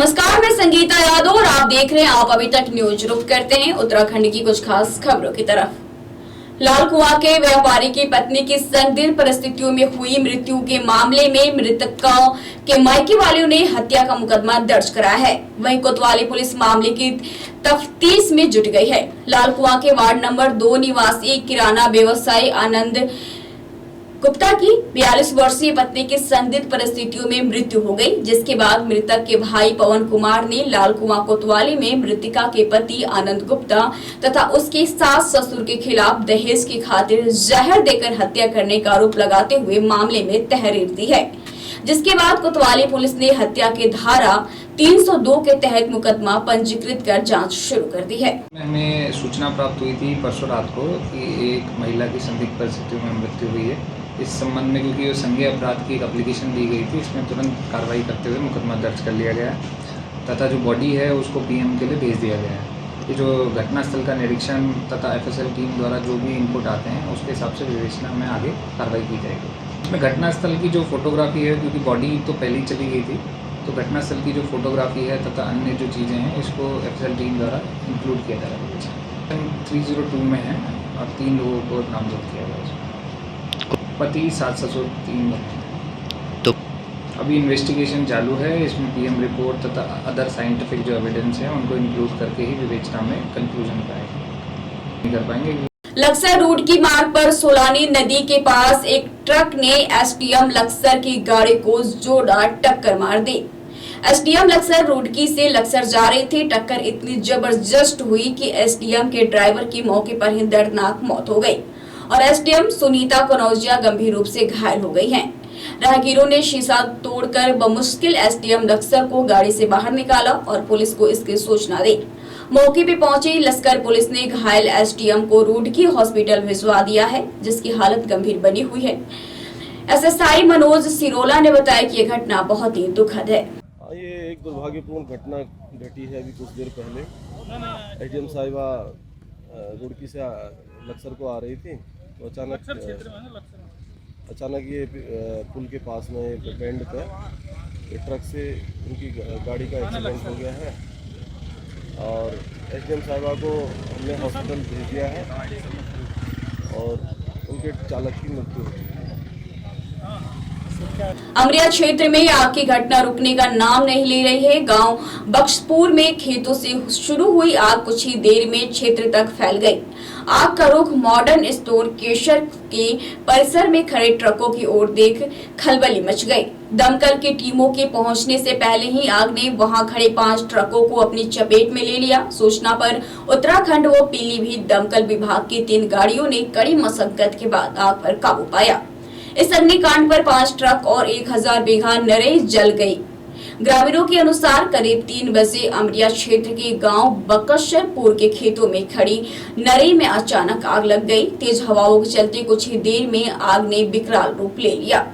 नमस्कार, मैं संगीता यादव और आप देख रहे हैं आप अभी तक न्यूज। रुक करते हैं उत्तराखंड की कुछ खास खबरों की तरफ। लाल कुआं के व्यापारी की पत्नी की संदिग्ध परिस्थितियों में हुई मृत्यु के मामले में मृतकों के मायके वालों ने हत्या का मुकदमा दर्ज कराया है। वहीं कोतवाली पुलिस मामले की तफ्तीश में जुट गई है। लाल कुआं के वार्ड नंबर 2 निवासी किराना व्यवसायी आनंद गुप्ता की 42 वर्षीय पत्नी की संदिग्ध परिस्थितियों में मृत्यु हो गई, जिसके बाद मृतक के भाई पवन कुमार ने लाल कुआं कोतवाली में मृतिका के पति आनंद गुप्ता तथा उसके सास ससुर के खिलाफ दहेज की खातिर जहर देकर हत्या करने का आरोप लगाते हुए मामले में तहरीर दी है। जिसके बाद कोतवाली पुलिस ने हत्या के धारा 302 के तहत मुकदमा पंजीकृत कर जांच शुरू कर दी है। हमें सूचना प्राप्त हुई थी परसों रात को कि एक महिला की संदिग्ध परिस्थितियों में मृत्यु हुई है। इस संबंध में क्योंकि वो संज्ञेय अपराध की एक एप्लीकेशन दी गई थी, इसमें तुरंत कार्रवाई करते हुए मुकदमा दर्ज कर लिया गया तथा जो बॉडी है उसको पीएम के लिए भेज दिया गया है। ये जो घटनास्थल का निरीक्षण तथा एफएसएल टीम द्वारा जो भी इनपुट आते हैं उसके हिसाब से विवेचना में आगे कार्रवाई की जाएगी। इसमें घटनास्थल की जो फोटोग्राफी है, क्योंकि बॉडी तो पहले ही चली गई थी, तो घटनास्थल की जो फोटोग्राफी है तथा अन्य जो चीज़ें हैं इसको एफएसएल टीम द्वारा इंक्लूड किया जाएगा। 302 में है और 3 लोगों को नामजद किया गया है। पति, सास ससुर, 3 लोग। तो अभी इन्वेस्टिगेशन चालू है। इसमें पीएम रिपोर्ट तथा अदर साइंटिफिक जो एविडेंस है उनको इंक्लूड करके ही विवेचना में कंक्लूजन कर पाएंगे। लक्सर रोड की मार्ग पर सोलानी नदी के पास एक ट्रक ने एसडीएम लक्सर की गाड़ी को जोरदार टक्कर मार दी। एसडीएम लक्सर रुड़की से लक्सर जा रहे थे। टक्कर इतनी जबरदस्त हुई कि एसडीएम के ड्राइवर की मौके पर ही दर्दनाक मौत हो गई और एसडीएम सुनीता कनौजिया गंभीर रूप से घायल हो गई हैं। राहगीरों ने शीशा तोड़कर बमुश्किल एसडीएम लक्सर को गाड़ी से बाहर निकाला और पुलिस को इसकी सूचना दी। मौके पर पहुंची लश्कर पुलिस ने घायल एसडीएम को रुड़की हॉस्पिटल भिजवा दिया है, जिसकी हालत गंभीर बनी हुई है। एसएसआई मनोज सिरोला ने बताया कि यह घटना बहुत ही दुखद है। ये एक दुर्भाग्यपूर्ण घटना घटी है। अभी कुछ देर पहले एसडीएम साहिबा रुड़की से लक्सर को आ रही थी, तो अचानक ये पुल के पास में एक बेंड पर ट्रक से उनकी गाड़ी का एक्सीडेंट हो गया है और एसडीएम साहिबा को हमने हॉस्पिटल भेज दिया है और उनके चालक की मृत्यु हो गई। अमरिया क्षेत्र में आग की घटना रुकने का नाम नहीं ले रही है। गांव बख्शपुर में खेतों से शुरू हुई आग कुछ ही देर में क्षेत्र तक फैल गई। आग का रुख मॉडर्न स्टोर केशर के परिसर में खड़े ट्रकों की ओर देख खलबली मच गई। दमकल की टीमों के पहुंचने से पहले ही आग ने वहां खड़े 5 ट्रकों को अपनी चपेट में ले लिया। सूचना पर उत्तराखंड व पीलीभीत दमकल विभाग की 3 गाड़ियों ने कड़ी मशक्कत के बाद आग पर काबू पाया। इस अग्निकांड पर 5 ट्रक और 1000 बीघा नरेह जल गई। ग्रामीणों के अनुसार करीब 3 बजे अमरिया क्षेत्र के गांव बकशरपुर के खेतों में खड़ी नरेह में अचानक आग लग गई। तेज हवाओं के चलते कुछ ही देर में आग ने विकराल रूप ले लिया।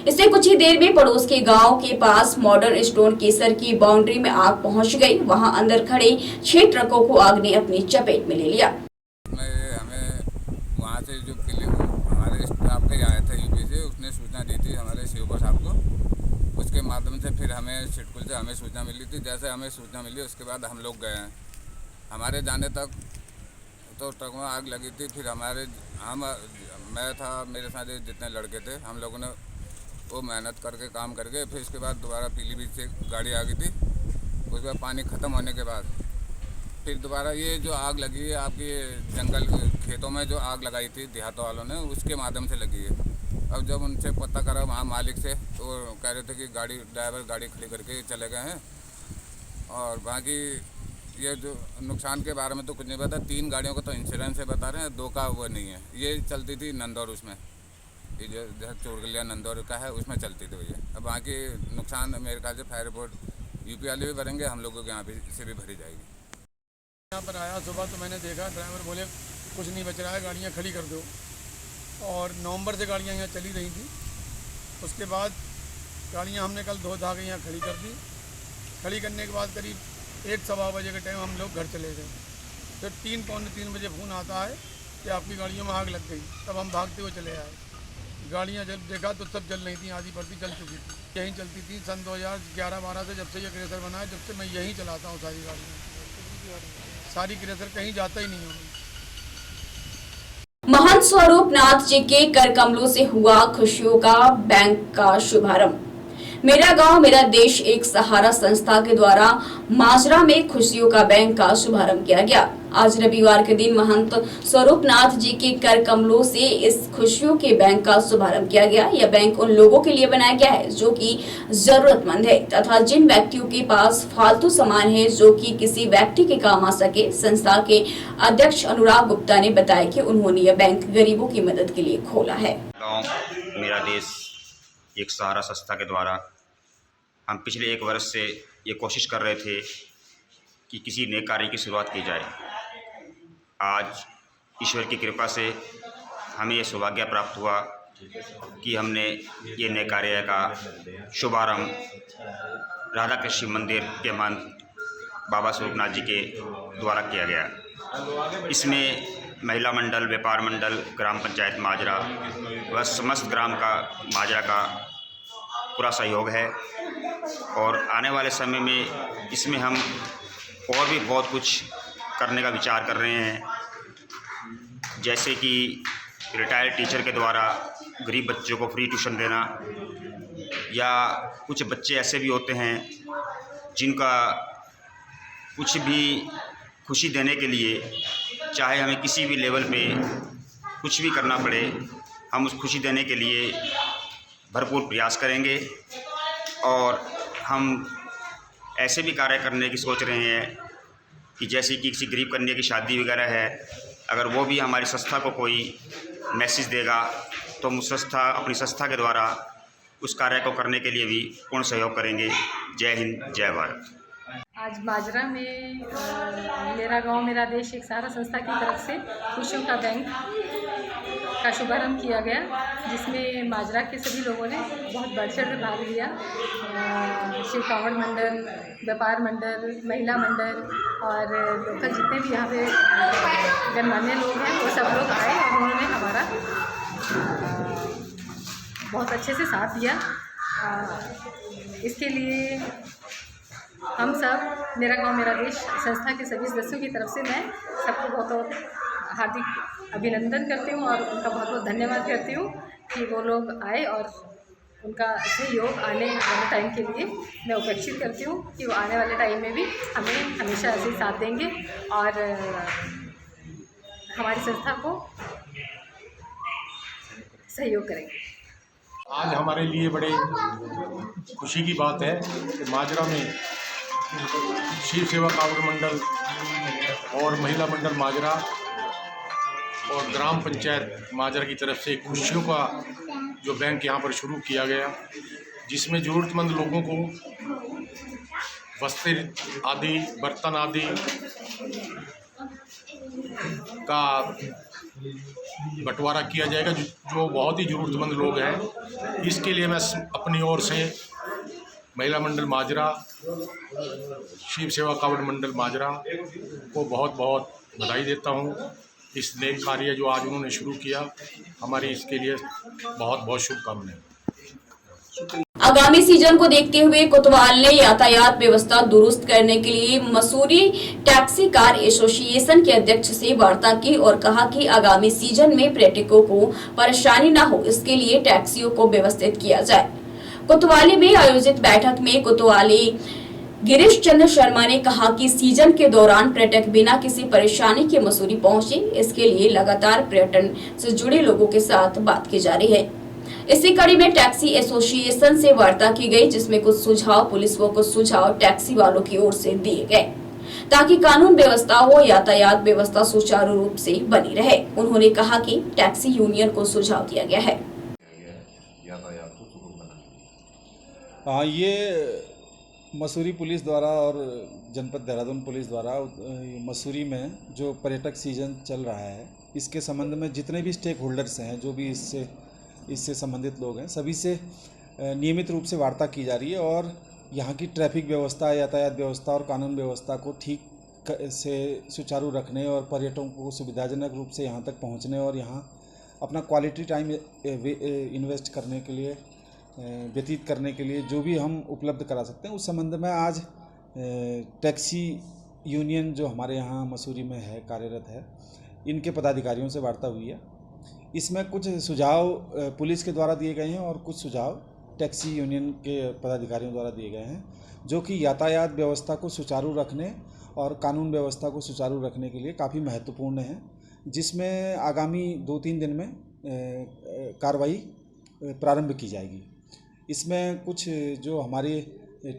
इससे कुछ ही देर में पड़ोस के गांव के पास मॉडर्न स्टोन केसर की बाउंड्री में आग पहुंच गई। वहां अंदर खड़े 6 ट्रकों को आग ने अपनी चपेट में ले लिया। हमें वहाँ से जो हमारे स्टाफ के आया था यूपी से, उसने सूचना दी थी हमारे सीओ साहब को। उसके माध्यम से फिर हमें सिटकुल से हमें सूचना मिली थी। जैसे हमें सूचना मिली उसके बाद हम लोग गए हैं। हमारे जाने तक तो ट्रक में आग लगी थी। फिर मैं था, मेरे साथ जितने लड़के थे, हम लोगों ने वो मेहनत करके काम करके फिर उसके बाद दोबारा पीलीभीत से गाड़ी आ गई थी। उसके बाद पानी ख़त्म होने के बाद फिर दोबारा ये जो आग लगी है आपकी जंगल खेतों में जो आग लगाई थी देहातों वालों ने, उसके माध्यम से लगी है। अब जब उनसे पता करा वहाँ मालिक से, तो वो कह रहे थे कि ड्राइवर गाड़ी खड़ी करके चले गए हैं और बाकी ये जो नुकसान के बारे में तो कुछ नहीं पता। 3 गाड़ियों का तो इंश्योरेंस है बता रहे हैं, 2 का वो नहीं है। ये चलती थी नंदौर, उसमें ये जो चोरगलिया नंदौर का है उसमें चलती थी भैया। अब बाकी नुकसान मेरे ख्याल से फायर रिपोर्ट यूपी वाले भी भरेंगे, हम लोगों के यहाँ से भी भरी जाएगी। यहाँ पर आया सुबह तो मैंने देखा ड्राइवर बोले कुछ नहीं बच रहा है, गाड़ियाँ खड़ी कर दो। और नवंबर से गाड़ियाँ यहाँ चली रही थी। उसके बाद गाड़ियाँ हमने कल धो धा के यहाँ खड़ी कर दी। खड़ी करने के बाद करीब 1-1:15 बजे के टाइम हम लोग घर चले गए। फिर 3-3 बजे फ़ोन आता है कि आपकी गाड़ियों में आग लग गई। तब हम भागते हुए चले आए। गाड़ियाँ जब देखा तो सब जल नहीं थी, आधी पड़ती जल चुकी थी। यहीं चलती थी सन 2011-12 से, जब से ये क्रेसर बना है, जब से मैं यहीं चलाता हूँ सारी गाड़ियाँ। सारी क्रेसर कहीं जाता ही नहीं हूँ। महंत स्वरूपनाथ जी के कर कमलों से हुआ खुशियों का बैंक का शुभारंभ। मेरा गांव मेरा देश एक सहारा संस्था के द्वारा माजरा में खुशियों का बैंक का शुभारंभ किया गया। आज रविवार के दिन महंत स्वरूपनाथ जी के कर कमलों से इस खुशियों के बैंक का शुभारंभ किया गया। यह बैंक उन लोगों के लिए बनाया गया है जो कि जरूरतमंद है तथा जिन व्यक्तियों के पास फालतू सामान है जो कि किसी व्यक्ति के काम आ सके। संस्था के अध्यक्ष अनुराग गुप्ता ने बताया कि उन्होंने यह बैंक गरीबों की मदद के लिए खोला है। गाँव मेरा देश एक सहारा संस्था के द्वारा हम पिछले 1 वर्ष से ये कोशिश कर रहे थे कि किसी नए कार्य की शुरुआत की जाए। आज ईश्वर की कृपा से हमें ये सौभाग्य प्राप्त हुआ कि हमने ये नए कार्य का शुभारंभ राधा कृष्ण मंदिर के महंत बाबा स्वरूपनाथ जी के द्वारा किया गया। इसमें महिला मंडल, व्यापार मंडल, ग्राम पंचायत माजरा व समस्त ग्राम का माजरा का पूरा सहयोग है और आने वाले समय में इसमें हम और भी बहुत कुछ करने का विचार कर रहे हैं, जैसे कि रिटायर्ड टीचर के द्वारा गरीब बच्चों को फ्री ट्यूशन देना, या कुछ बच्चे ऐसे भी होते हैं जिनका कुछ भी खुशी देने के लिए, चाहे हमें किसी भी लेवल पे कुछ भी करना पड़े, हम उस खुशी देने के लिए भरपूर प्रयास करेंगे। और हम ऐसे भी कार्य करने की सोच रहे हैं कि जैसे कि किसी गरीब कन्या की शादी वगैरह है, अगर वो भी हमारी संस्था को कोई मैसेज देगा तो हम उस अपनी संस्था के द्वारा उस कार्य को करने के लिए भी पूर्ण सहयोग करेंगे। जय हिंद, जय भारत। आज माजरा में मेरा गांव मेरा देश एक सहारा संस्था की तरफ से खुशियों का बैंक का शुभारंभ किया गया, जिसमें माजरा के सभी लोगों ने बहुत बढ़ चढ़ कर भाग लिया। शिव कांवड़ मंडल, व्यापार मंडल, महिला मंडल और लोकल जितने भी यहाँ पे गणमान्य लोग हैं वो सब लोग आए और उन्होंने हमारा बहुत अच्छे से साथ दिया। इसके लिए हम सब मेरा गांव मेरा देश संस्था के सभी सदस्यों की तरफ से मैं सबको बहुत बहुत हार्दिक अभिनंदन करती हूं और उनका बहुत बहुत धन्यवाद करती हूं कि वो लोग आए और उनका सहयोग आने वाले टाइम के लिए मैं अपेक्षित करती हूं कि वो आने वाले टाइम में भी हमें हमेशा ऐसे ही साथ देंगे और हमारी संस्था को सहयोग करेंगे। आज हमारे लिए बड़े खुशी की बात है कि माजरा में शिव सेवा कांवड़ मंडल और महिला मंडल माजरा और ग्राम पंचायत माजरा की तरफ से खुशियों का जो बैंक यहाँ पर शुरू किया गया, जिसमें ज़रूरतमंद लोगों को वस्त्र आदि, बर्तन आदि का बंटवारा किया जाएगा, जो बहुत ही ज़रूरतमंद लोग हैं। इसके लिए मैं अपनी ओर से महिला मंडल माजरा, शिव सेवा कांवड़ मंडल माजरा को बहुत बहुत बधाई देता हूँ। इस नए कार्य जो आज उन्होंने शुरू किया, हमारी इसके लिए बहुत बहुत शुभकामनाएं। आगामी सीजन को देखते हुए कोतवाल ने यातायात व्यवस्था दुरुस्त करने के लिए मसूरी टैक्सी कार एसोसिएशन के अध्यक्ष से वार्ता की और कहा कि आगामी सीजन में पर्यटकों को परेशानी न हो, इसके लिए टैक्सियों को व्यवस्थित किया जाए। कोतवाली में आयोजित बैठक में कोतवाली गिरीश चंद्र शर्मा ने कहा कि सीजन के दौरान पर्यटक बिना किसी परेशानी के मसूरी पहुंचे, इसके लिए लगातार पर्यटन से जुड़े लोगों के साथ बात की जा रही है। इसी कड़ी में टैक्सी एसोसिएशन से वार्ता की गई, जिसमें कुछ सुझाव पुलिस व कुछ सुझाव टैक्सी वालों की ओर से दिए गए ताकि कानून व्यवस्था हो, यातायात व्यवस्था सुचारू रूप से बनी रहे। उन्होंने कहा कि टैक्सी यूनियन को सुझाव दिया गया है। हाँ, ये मसूरी पुलिस द्वारा और जनपद देहरादून पुलिस द्वारा मसूरी में जो पर्यटक सीजन चल रहा है, इसके संबंध में जितने भी स्टेक होल्डर्स हैं, जो भी इससे संबंधित लोग हैं, सभी से नियमित रूप से वार्ता की जा रही है और यहाँ की ट्रैफिक व्यवस्था, यातायात व्यवस्था और कानून व्यवस्था को ठीक से सुचारू रखने और पर्यटकों को सुविधाजनक रूप से यहाँ तक पहुँचने और यहाँ अपना क्वालिटी टाइम इन्वेस्ट करने के लिए, व्यतीत करने के लिए जो भी हम उपलब्ध करा सकते हैं, उस संबंध में आज टैक्सी यूनियन जो हमारे यहाँ मसूरी में है, कार्यरत है, इनके पदाधिकारियों से वार्ता हुई है। इसमें कुछ सुझाव पुलिस के द्वारा दिए गए हैं और कुछ सुझाव टैक्सी यूनियन के पदाधिकारियों द्वारा दिए गए हैं, जो कि यातायात व्यवस्था को सुचारू रखने और कानून व्यवस्था को सुचारू रखने के लिए काफ़ी महत्वपूर्ण है, जिसमें आगामी 2-3 दिन में कार्रवाई प्रारंभ की जाएगी। इसमें कुछ जो हमारे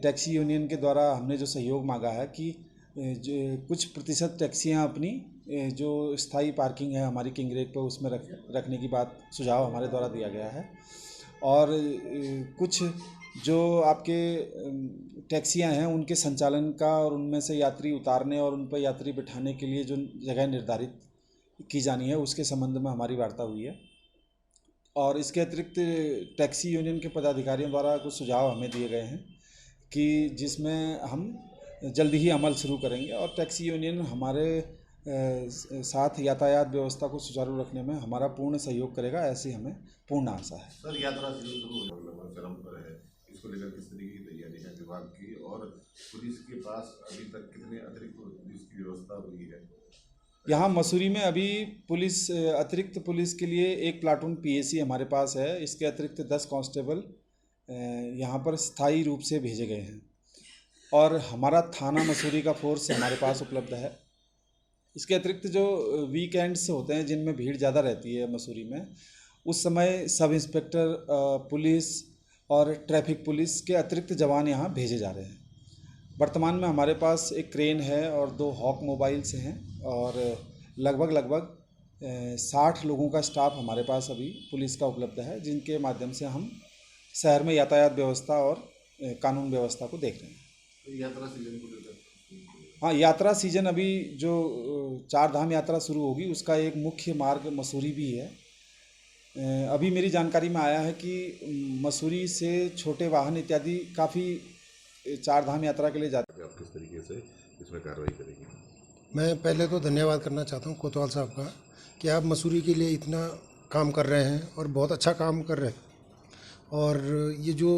टैक्सी यूनियन के द्वारा हमने जो सहयोग मांगा है कि कुछ प्रतिशत टैक्सियां अपनी जो स्थायी पार्किंग है हमारी किंग रेक पर, उसमें रखने की बात सुझाव हमारे द्वारा दिया गया है। और कुछ जो आपके टैक्सियां हैं उनके संचालन का और उनमें से यात्री उतारने और उन पर यात्री बिठाने के लिए जो जगह निर्धारित की जानी है, उसके संबंध में हमारी वार्ता हुई है। और इसके अतिरिक्त टैक्सी यूनियन के पदाधिकारियों द्वारा कुछ सुझाव हमें दिए गए हैं कि जिसमें हम जल्दी ही अमल शुरू करेंगे और टैक्सी यूनियन हमारे साथ यातायात व्यवस्था को सुचारू रखने में हमारा पूर्ण सहयोग करेगा, ऐसी हमें पूर्ण आशा है। सर, यात्रा चरम पर है, इसको लेकर किस तरीके की तैयारी है विभाग की, और पुलिस के पास अभी तक कितने अतिरिक्त पुलिस की व्यवस्था हुई है? यहाँ मसूरी में अभी पुलिस, अतिरिक्त पुलिस के लिए 1 प्लाटून पीएसी हमारे पास है। इसके अतिरिक्त 10 कांस्टेबल यहाँ पर स्थायी रूप से भेजे गए हैं और हमारा थाना मसूरी का फोर्स हमारे पास उपलब्ध है। इसके अतिरिक्त जो वीकेंड्स होते हैं जिनमें भीड़ ज़्यादा रहती है मसूरी में, उस समय सब इंस्पेक्टर पुलिस और ट्रैफिक पुलिस के अतिरिक्त जवान यहाँ भेजे जा रहे हैं। वर्तमान में हमारे पास एक क्रेन है और 2 हॉक मोबाइल्स हैं और लगभग 60 लोगों का स्टाफ हमारे पास अभी पुलिस का उपलब्ध है, जिनके माध्यम से हम शहर में यातायात व्यवस्था और कानून व्यवस्था को देख रहे हैं। यात्रा सीजन को लेकर, हाँ, यात्रा सीजन अभी जो 4 धाम यात्रा शुरू होगी उसका एक मुख्य मार्ग मसूरी भी है। अभी मेरी जानकारी में आया है कि मसूरी से छोटे वाहन इत्यादि काफ़ी 4 धाम यात्रा के लिए जाते हैं। आप किस तरीके से इसमें कार्रवाई करेंगे? मैं पहले तो धन्यवाद करना चाहता हूँ कोतवाल साहब का कि आप मसूरी के लिए इतना काम कर रहे हैं और बहुत अच्छा काम कर रहे हैं। और ये जो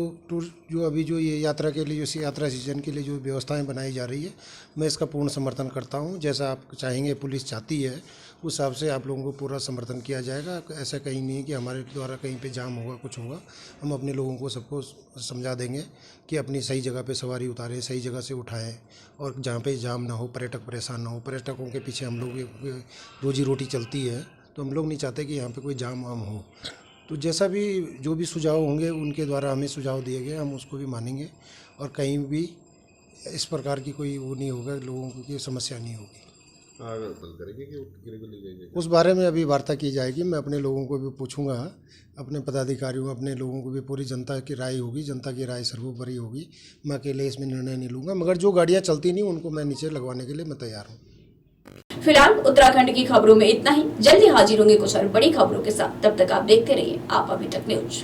अभी जो ये यात्रा के लिए, जो यात्रा सीजन के लिए जो व्यवस्थाएं बनाई जा रही है, मैं इसका पूर्ण समर्थन करता हूं। जैसा आप चाहेंगे, पुलिस चाहती है, उस हिसाब से आप लोगों को पूरा समर्थन किया जाएगा। ऐसा कहीं नहीं है कि हमारे द्वारा कहीं पे जाम होगा, कुछ होगा। हम अपने लोगों को सबको समझा देंगे कि अपनी सही जगह पे सवारी उतारें, सही जगह से उठाएं और जहाँ पे जाम ना हो, पर्यटक परेशान ना हो। पर्यटकों के पीछे हम लोग रोजी रोटी चलती है, तो हम लोग नहीं चाहते कि यहाँ पर कोई जाम वाम हो। तो जैसा भी जो भी सुझाव होंगे उनके द्वारा हमें सुझाव दिए गए, हम उसको भी मानेंगे और कहीं भी इस प्रकार की कोई वो नहीं होगा, लोगों की समस्या नहीं होगी। करेंगे कि उस बारे में अभी वार्ता की जाएगी। मैं अपने लोगों को भी पूछूंगा, अपने पदाधिकारियों, अपने लोगों को भी, पूरी जनता की राय होगी, जनता की राय सर्वोपरि होगी। मैं अकेले इसमें निर्णय नहीं लूँगा, मगर जो गाड़ियाँ चलती नहीं उनको मैं नीचे लगवाने के लिए मैं तैयार हूँ। फिलहाल उत्तराखंड की खबरों में इतना ही। जल्दी हाजिर होंगे कुछ और बड़ी खबरों के साथ। तब तक आप देखते रहिए आप अभी तक न्यूज।